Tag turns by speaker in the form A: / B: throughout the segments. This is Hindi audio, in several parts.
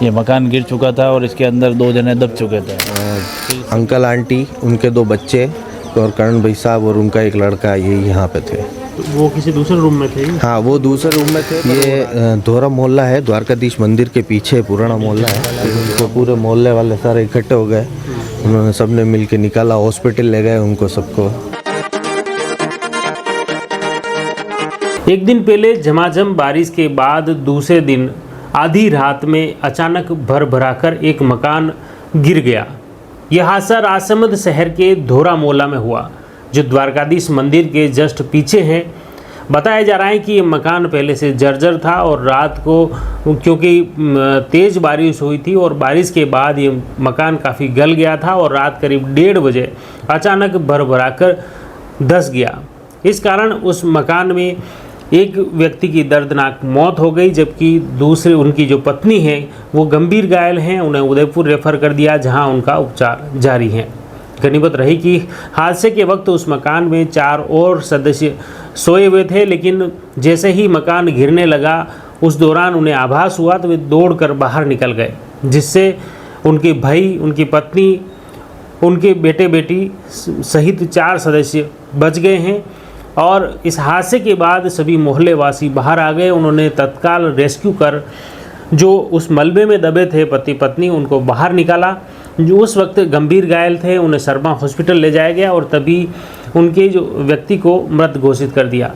A: ये मकान गिर चुका था और इसके अंदर 2 जने दब चुके थे।
B: अंकल आंटी, उनके 2 बच्चे और करण भाई साहब और उनका एक लड़का ये यहाँ पे थे।
C: वो किसी दूसरे रूम में थे?
B: हाँ, वो दूसरे रूम में थे। ये धोरा मोहल्ला है, द्वारकाधीश मंदिर के पीछे पुराना मोहल्ला है। उनको पूरे मोहल्ले वाले सारे इकट्ठे हो गए, उन्होंने सबने मिल के निकाला, हॉस्पिटल ले गए उनको सबको।
C: एक दिन पहले झमाझम बारिश के बाद दूसरे दिन आधी रात में अचानक भरभराकर एक मकान गिर गया। यह हादसा राजसमंद शहर के धोरा मोहल्ला में हुआ, जो द्वारकाधीश मंदिर के जस्ट पीछे है। बताया जा रहा है कि ये मकान पहले से जर्जर था और रात को क्योंकि तेज़ बारिश हुई थी और बारिश के बाद ये मकान काफ़ी गल गया था और रात करीब 1:30 बजे अचानक भरभराकर धंस गया। इस कारण उस मकान में एक व्यक्ति की दर्दनाक मौत हो गई, जबकि दूसरे उनकी जो पत्नी है वो गंभीर घायल हैं। उन्हें उदयपुर रेफर कर दिया, जहां उनका उपचार जारी है। गनीमत रही कि हादसे के वक्त उस मकान में 4 और सदस्य सोए हुए थे, लेकिन जैसे ही मकान गिरने लगा उस दौरान उन्हें आभास हुआ तो वे दौड़कर बाहर निकल गए, जिससे उनके भाई, उनकी पत्नी, उनके बेटे बेटी सहित 4 सदस्य बच गए हैं। और इस हादसे के बाद सभी मोहल्ले वासी बाहर आ गए। उन्होंने तत्काल रेस्क्यू कर जो उस मलबे में दबे थे पति पत्नी, उनको बाहर निकाला। जो उस वक्त गंभीर घायल थे उन्हें शर्मा हॉस्पिटल ले जाया गया और तभी उनके जो व्यक्ति को मृत घोषित कर दिया।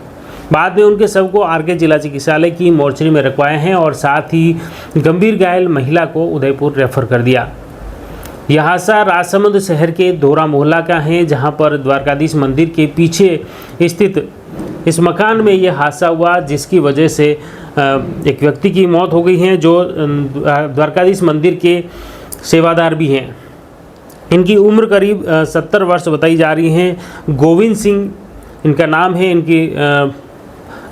C: बाद में उनके शव को आरके जिला चिकित्सालय की मोर्चरी में रखवाए हैं और साथ ही गंभीर घायल महिला को उदयपुर रेफर कर दिया। यह हादसा राजसमंद शहर के धोरा मोहल्ला का है, जहां पर द्वारकाधीश मंदिर के पीछे स्थित इस मकान में यह हादसा हुआ, जिसकी वजह से एक व्यक्ति की मौत हो गई है, जो द्वारकाधीश मंदिर के सेवादार भी हैं। इनकी उम्र करीब 70 वर्ष बताई जा रही है। गोविंद सिंह इनका नाम है। इनकी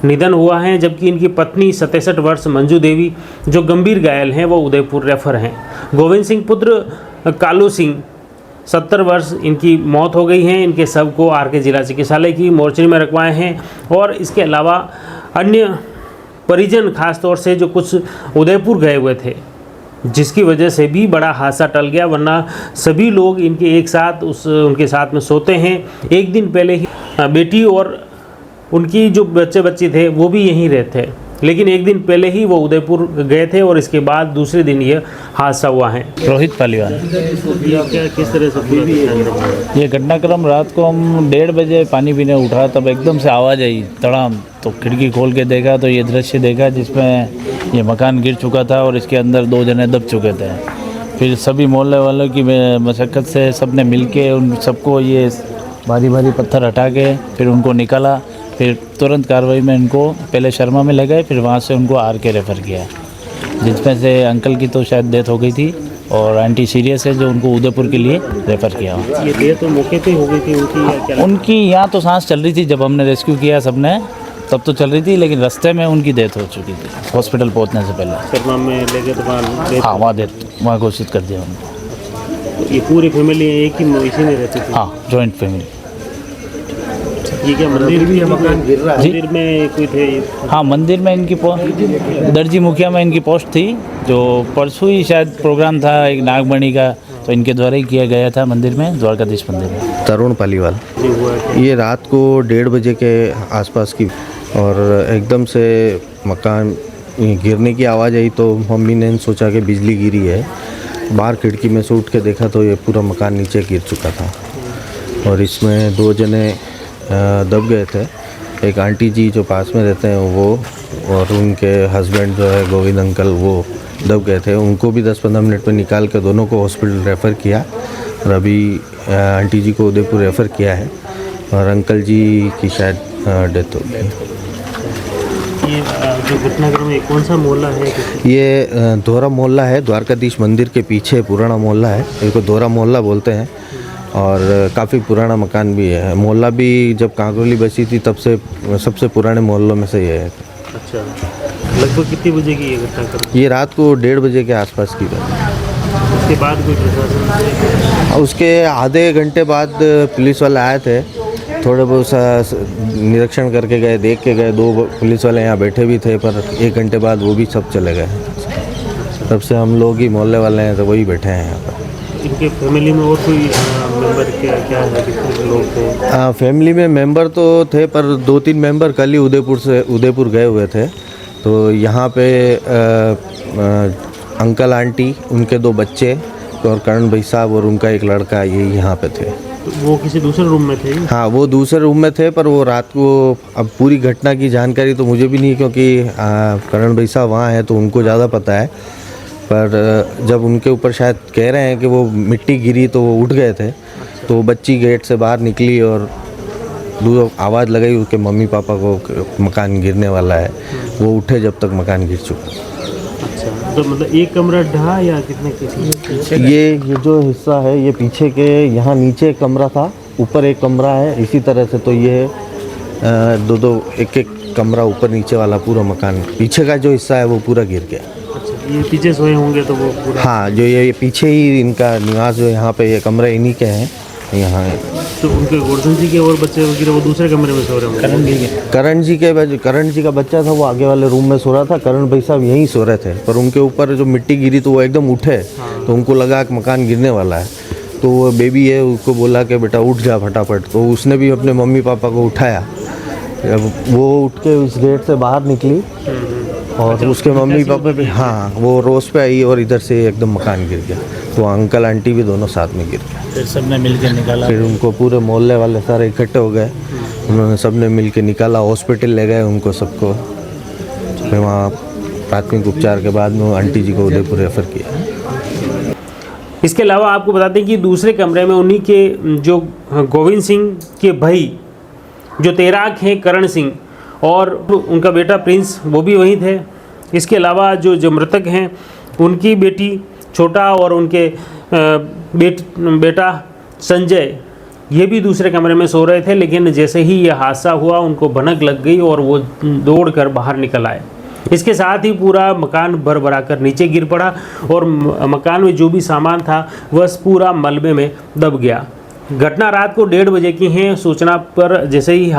C: निधन हुआ है, जबकि इनकी पत्नी 67 वर्ष मंजू देवी जो गंभीर घायल हैं वो उदयपुर रेफर हैं। गोविंद सिंह पुत्र कालू सिंह 70 वर्ष इनकी मौत हो गई है। इनके शव को आरके जिला चिकित्सालय की मोर्चरी में रखवाए हैं और इसके अलावा अन्य परिजन खास तौर से जो कुछ उदयपुर गए हुए थे, जिसकी वजह से भी बड़ा हादसा टल गया, वरना सभी लोग इनके एक साथ उनके साथ में सोते हैं। एक दिन पहले ही बेटी और उनकी जो बच्चे थे वो भी यहीं रहते हैं, लेकिन एक दिन पहले ही वो उदयपुर गए थे और इसके बाद दूसरे दिन ये हादसा हुआ है।
A: रोहित पालीवाल।
C: किस तरह से
A: ये घटनाक्रम रात को हम 1:30 बजे पानी पीने उठा, तब एकदम से आवाज़ आई तड़ाम, तो खिड़की खोल के देखा तो ये दृश्य देखा जिसमें ये मकान गिर चुका था और इसके अंदर 2 जने दब चुके थे। फिर सभी मोहल्ले वालों की मशक्क़त से सबने मिल के उन सबको ये भारी भारी पत्थर हटा के फिर उनको निकाला। फिर तुरंत कार्रवाई में इनको पहले शर्मा में ले गए, फिर वहाँ से उनको आरके रेफ़र किया, जिसमें से अंकल की तो शायद डेथ हो गई थी और आंटी सीरियस है, जो उनको उदयपुर के लिए रेफ़र किया।
C: ये डेथ तो मौके पे हो गई थी उनकी?
A: उनकी यहाँ तो सांस चल रही थी, जब हमने रेस्क्यू किया सबने तब तो चल रही थी, लेकिन रास्ते में उनकी डेथ हो चुकी थी हॉस्पिटल पहुँचने से पहले।
C: शर्मा में ले गए तो
A: हाँ, वहाँ डेथ वहाँ घोषित कर दिया उनको।
C: ये पूरी फैमिली एक ही इसी में रहती थी?
A: हाँ, जॉइंट फैमिली।
C: ये क्या मंदिर भी है? मकान गिर रहा है? मंदिर में कोई थे?
A: हाँ, मंदिर में इनकी दर्जी मुखिया में इनकी पोस्ट थी, जो परसों ही शायद प्रोग्राम था एक नागमणि का, तो इनके द्वारा ही किया गया था मंदिर में, द्वारकाधीश मंदिर में।
B: तरुण पालीवाल। ये रात को 1:30 बजे के आसपास की, और एकदम से मकान गिरने की आवाज़ आई तो मम्मी ने सोचा कि बिजली गिरी है। बाहर खिड़की में से उठ के देखा तो ये पूरा मकान नीचे गिर चुका था और इसमें 2 जने दब गए थे। एक आंटी जी जो पास में रहते हैं वो, और उनके हस्बैंड जो है गोविंद अंकल, वो दब गए थे। उनको भी 10-15 मिनट में निकाल के दोनों को हॉस्पिटल रेफ़र किया और अभी आंटी जी को उदयपुर रेफ़र किया है और अंकल जी की शायद डेथ हो गई।
C: ये जो घटनाक्रम है कौन सा मोहल्ला है?
B: ये धोरा मोहल्ला है, द्वारकाधीश मंदिर के पीछे पुराना मोहल्ला है, इसको धोरा मोहल्ला बोलते हैं और काफ़ी पुराना मकान भी है। मोहल्ला भी जब कांकरोली बसी थी तब से सबसे पुराने मोहल्लों में से ये है।
C: अच्छा, लगभग कितने बजे की ये घटना?
B: ये रात को 1:30 बजे के आसपास की बात है।
C: उसके बाद कोई प्रशासन?
B: उसके आधे घंटे बाद पुलिस वाले आए थे, थोड़े बहुत निरीक्षण करके गए, देख के गए। 2 पुलिस वाले यहाँ बैठे भी थे, पर 1 घंटे बाद वो भी सब चले गए। तब से हम लोग ही मोहल्ले वाले हैं तो वही बैठे हैं यहाँ पर।
C: इनके फैमिली में और कोई मेंबर क्या है, कितने लोग थे?
B: फैमिली में मेंबर तो थे, पर 2-3 मेंबर कल ही उदयपुर गए हुए थे। तो यहाँ पे अंकल आंटी, उनके 2 बच्चे और करण भाई साहब और उनका एक लड़का, ये यहाँ पे थे।
C: तो वो किसी दूसरे रूम में थे?
B: हाँ, वो दूसरे रूम में थे, पर वो रात को, अब पूरी घटना की जानकारी तो मुझे भी नहीं, क्योंकि करण भाई साहब वहाँ हैं तो उनको ज़्यादा पता है। पर जब उनके ऊपर शायद कह रहे हैं कि वो मिट्टी गिरी तो वो उठ गए थे। तो वो बच्ची गेट से बाहर निकली और आवाज़ लगाई उसके मम्मी पापा को, मकान गिरने वाला है। वो उठे जब तक मकान गिर चुका।
C: अच्छा, तो मतलब एक कमरा ढहा या कितने किसी?
B: ये जो हिस्सा है ये पीछे के, यहाँ नीचे एक कमरा था, ऊपर एक कमरा है, इसी तरह से। तो ये 2-2 एक कमरा ऊपर नीचे वाला पूरा मकान, पीछे का जो हिस्सा है वो पूरा गिर गया।
C: अच्छा, ये पीछे सोए होंगे तो वो पूरा?
B: हाँ, जो ये पीछे ही इनका निवास, जो यहाँ पे ये कमरे इन्हीं के हैं यहाँ है।
C: तो उनके गोवर्धन जी के और बच्चे वगैरह वो दूसरे कमरे में सो रहे होंगे?
B: करण जी का बच्चा था वो आगे वाले रूम में सो रहा था। करण भाई साहब यहीं सो रहे थे, पर उनके ऊपर जो मिट्टी गिरी तो वो एकदम उठे। तो उनको लगा कि मकान गिरने वाला है। तो वो बेबी है, उसको बोला कि बेटा उठ जा फटाफट। तो उसने भी अपने मम्मी पापा को उठाया। अब वो उठ के उस गेट से बाहर निकली और उसके मम्मी पापा भी, हाँ, वो रोज पे आई और इधर से एकदम मकान गिर गया। तो अंकल आंटी भी दोनों साथ में गिर गए।
A: फिर सबने मिलकर निकाला,
B: फिर उनको पूरे मोहल्ले वाले सारे इकट्ठे हो गए, उन्होंने सबने मिलकर निकाला, हॉस्पिटल ले गए उनको सबको। फिर वहाँ प्राथमिक उपचार के बाद में आंटी जी को उदयपुर रेफर किया।
C: इसके अलावा आपको बता दें कि दूसरे कमरे में उन्हीं के जो गोविंद सिंह के भाई जो तैराक हैं करण सिंह और उनका बेटा प्रिंस, वो भी वहीं थे। इसके अलावा जो मृतक हैं उनकी बेटी छोटा और उनके बेटा संजय, ये भी दूसरे कमरे में सो रहे थे। लेकिन जैसे ही यह हादसा हुआ उनको भनक लग गई और वो दौड़कर बाहर निकल आए। इसके साथ ही पूरा मकान भर कर नीचे गिर पड़ा और मकान में जो भी सामान था वह पूरा मलबे में दब गया। घटना रात को 1:30 बजे की है। सूचना पर जैसे ही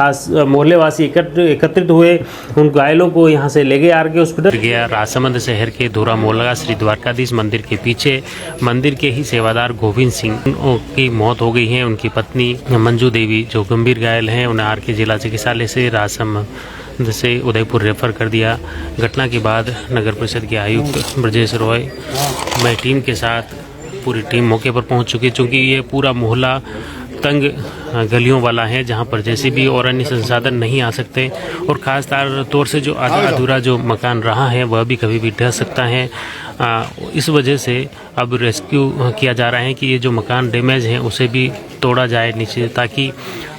C: मोहल्ले वासी एकत्रित हुए, उन घायलों को यहां से ले गए आरके हॉस्पिटल। गया राजसमंद शहर के धोरा मोहल्ला श्री द्वारकाधीश मंदिर के पीछे मंदिर के ही सेवादार गोविंद सिंह की मौत हो गई है। उनकी पत्नी मंजू देवी जो गंभीर घायल हैं, उन्हें आरके जिला चिकित्सालय से राजसमंद से उदयपुर रेफर कर दिया। घटना के बाद नगर परिषद के आयुक्त ब्रजेश रॉय में टीम के साथ पूरी टीम मौके पर पहुंच चुकी है। चूँकि ये पूरा मोहल्ला तंग गलियों वाला है जहां पर जेसीबी और अन्य संसाधन नहीं आ सकते और ख़ास तौर से जो आधा अधूरा जो मकान रहा है वह भी कभी भी ढह सकता है। इस वजह से अब रेस्क्यू किया जा रहा है कि ये जो मकान डैमेज है उसे भी तोड़ा जाए नीचे, ताकि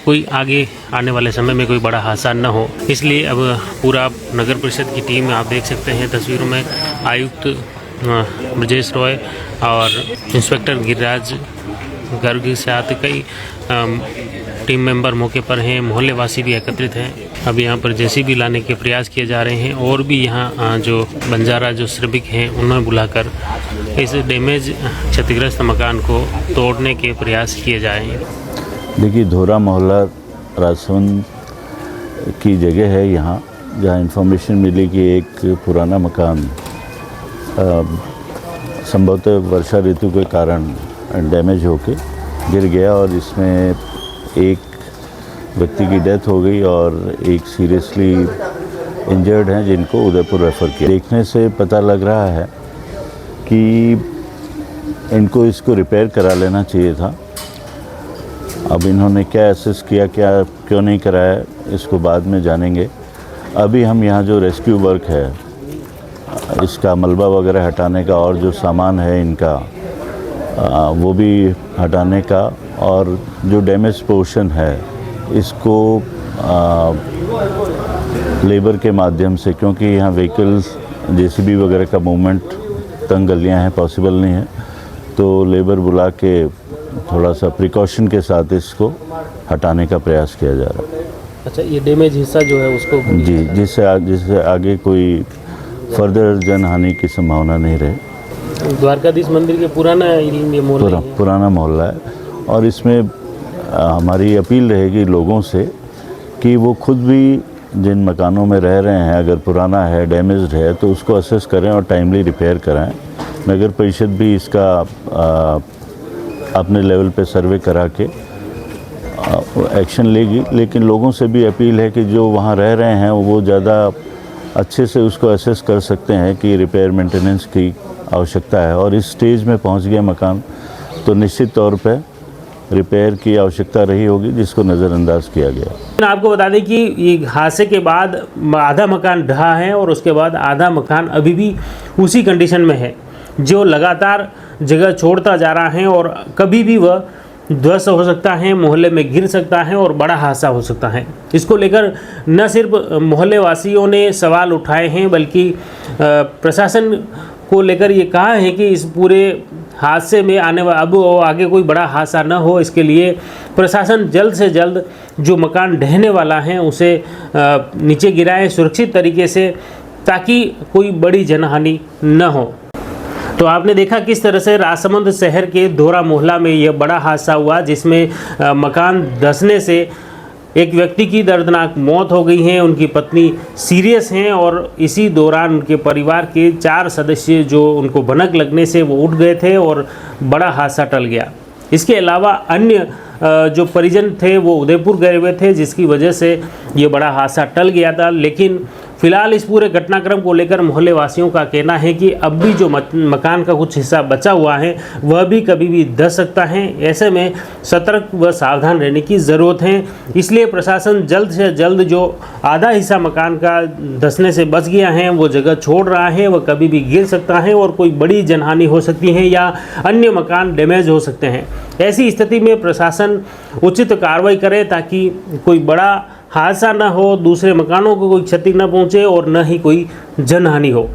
C: कोई आगे आने वाले समय में कोई बड़ा हादसा न हो। इसलिए अब पूरा नगर परिषद की टीम आप देख सकते हैं तस्वीरों में, आयुक्त ब्रजेश रॉय और इंस्पेक्टर गिरिराज गर्ग के साथ कई टीम मेंबर मौके पर हैं। मोहल्ले वासी भी एकत्रित हैं। अब यहाँ पर जेसीबी लाने के प्रयास किए जा रहे हैं और भी यहाँ जो बंजारा जो श्रमिक हैं उन्हें बुलाकर इस डैमेज क्षतिग्रस्त मकान को तोड़ने के प्रयास किए जाएँ।
D: देखिए, धोरा मोहल्ला राजसमंद की जगह है यहाँ, जहाँ इन्फॉर्मेशन मिली कि एक पुराना मकान संभवतः वर्षा ऋतु के कारण डैमेज होके गिर गया और इसमें एक व्यक्ति की डेथ हो गई और एक सीरियसली इंजर्ड हैं जिनको उदयपुर रेफ़र किया। देखने से पता लग रहा है कि इनको इसको रिपेयर करा लेना चाहिए था। अब इन्होंने क्या एसेस किया, क्या क्यों नहीं कराया, इसको बाद में जानेंगे। अभी हम यहाँ जो रेस्क्यू वर्क है, इसका मलबा वगैरह हटाने का और जो सामान है इनका वो भी हटाने का, और जो डैमेज पोर्शन है इसको लेबर के माध्यम से, क्योंकि यहाँ व्हीकल्स जेसीबी वगैरह का मूवमेंट तंग गलियाँ हैं, पॉसिबल नहीं है, तो लेबर बुला के थोड़ा सा प्रिकॉशन के साथ इसको हटाने का प्रयास किया जा रहा है।
C: अच्छा, ये डैमेज हिस्सा जो है उसको
D: जी, जिससे आगे कोई फर्दर जनहानि की संभावना नहीं रहे।
C: द्वारकाधीश मंदिर के पुराना
D: मोहल्ला है और इसमें हमारी अपील रहेगी लोगों से कि वो खुद भी जिन मकानों में रह रहे हैं अगर पुराना है, डैमेज्ड है, तो उसको असेस करें और टाइमली रिपेयर कराएं। नगर परिषद भी इसका अपने लेवल पे सर्वे करा के एक्शन लेगी, लेकिन लोगों से भी अपील है कि जो वहाँ रह रहे हैं वो ज़्यादा अच्छे से उसको असेस कर सकते हैं कि रिपेयर मेंटेनेंस की आवश्यकता है, और इस स्टेज में पहुँच गया मकान तो निश्चित तौर पे रिपेयर की आवश्यकता रही होगी, जिसको नज़रअंदाज किया गया।
C: आपको बता दें कि ये हादसे के बाद आधा मकान ढहा है और उसके बाद आधा मकान अभी भी उसी कंडीशन में है, जो लगातार जगह छोड़ता जा रहा है और कभी भी वह ध्वस्त हो सकता है, मोहल्ले में गिर सकता है और बड़ा हादसा हो सकता है। इसको लेकर न सिर्फ मोहल्ले वासियों ने सवाल उठाए हैं, बल्कि प्रशासन को लेकर ये कहा है कि इस पूरे हादसे में अब आगे कोई बड़ा हादसा न हो, इसके लिए प्रशासन जल्द से जल्द जो मकान ढहने वाला है उसे नीचे गिराए सुरक्षित तरीके से, ताकि कोई बड़ी जनहानि न हो। तो आपने देखा किस तरह से राजसमंद शहर के दोरा मोहल्ला में यह बड़ा हादसा हुआ, जिसमें मकान धंसने से एक व्यक्ति की दर्दनाक मौत हो गई है, उनकी पत्नी सीरियस हैं और इसी दौरान उनके परिवार के 4 सदस्य जो उनको भनक लगने से वो उठ गए थे और बड़ा हादसा टल गया। इसके अलावा अन्य जो परिजन थे वो उदयपुर गए हुए थे, जिसकी वजह से ये बड़ा हादसा टल गया था। लेकिन फिलहाल इस पूरे घटनाक्रम को लेकर मोहल्ले वासियों का कहना है कि अब भी जो मकान का कुछ हिस्सा बचा हुआ है वह भी कभी भी धंस सकता है। ऐसे में सतर्क व सावधान रहने की ज़रूरत है। इसलिए प्रशासन जल्द से जल्द जो आधा हिस्सा मकान का धंसने से बच गया है वो जगह छोड़ रहा है, वह कभी भी गिर सकता है और कोई बड़ी जनहानि हो सकती है या अन्य मकान डैमेज हो सकते हैं। ऐसी स्थिति में प्रशासन उचित कार्रवाई करे ताकि कोई बड़ा हादसा न हो, दूसरे मकानों को कोई क्षति न पहुंचे और न ही कोई जनहानि हो।